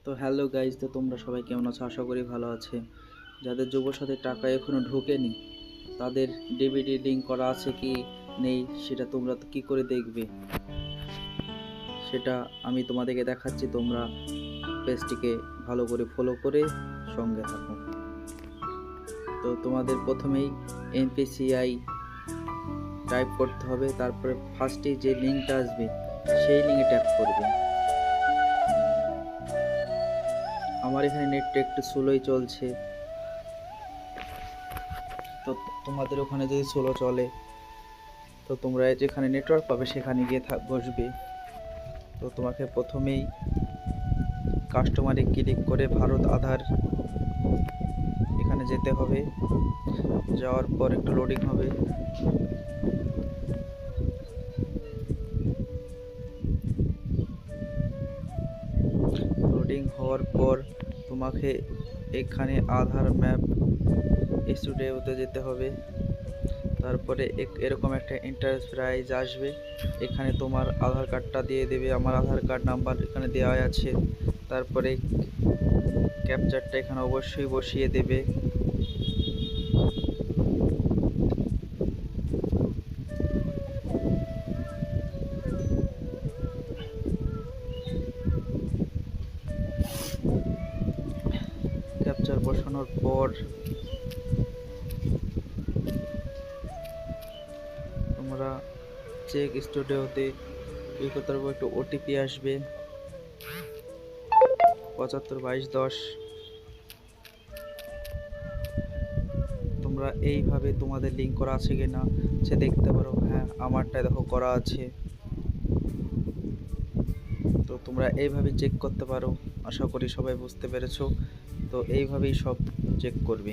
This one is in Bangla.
তো হ্যালো গাইজ, তো তোমরা সবাই কেমন আছো? আশা করি ভালো আছে। যাদের যুবসাথী টাকা এখনো ঢোকেনি তাদের ডিবিডি লিঙ্ক করা আছে কি নেই সেটা তোমরা তো কী করে দেখবে, সেটা আমি তোমাদেরকে দেখাচ্ছি। তোমরা পেজটিকে ভালো করে ফলো করে সঙ্গে থাকো। তো তোমাদের প্রথমেই এনপিসিআই টাইপ করতে হবে, তারপরে ফার্স্টে যে লিঙ্কটা আসবে সেই লিঙ্কে ট্যাপ করবে। আমার এখানে নেটটা একটু স্লোই চলছে, তো তোমাদের ওখানে যদি স্লো চলে তো তোমরা যেখানে নেটওয়ার্ক পাবে সেখানে গিয়ে বসবে। তো তোমাকে প্রথমেই কাস্টমারে ক্লিক করে ভারত আধার এখানে যেতে হবে। যাওয়ার পর একটু লোডিং হবে। লোডিং হওয়ার পর তোমাকে এখানে আধার ম্যাপ স্টুডিওতে যেতে হবে। তারপরে এরকম একটা এন্টারপ্রাইজ আসবে, এখানে তোমার আধার কার্ডটা দিয়ে দেবে। আমার আধার কার্ড নাম্বার এখানে দেওয়া আছে। তারপরে ক্যাপচারটা এখানে অবশ্যই বসিয়ে দেবে। ক্যাপচার বসানোর পর তোমরা চেক স্টুডিওতে করতে পারবো। একটু ওটিপি আসবে 752210। তোমরা এইভাবে তোমাদের লিঙ্ক করা আছে কি না সে দেখতে পারো। হ্যাঁ, আমারটাই দেখো করা আছে। তো তোমরা এইভাবে চেক করতে পারো। আশা করি সবাই বুঝতে পেরেছো। তো এইভাবেই সব চেক করবে।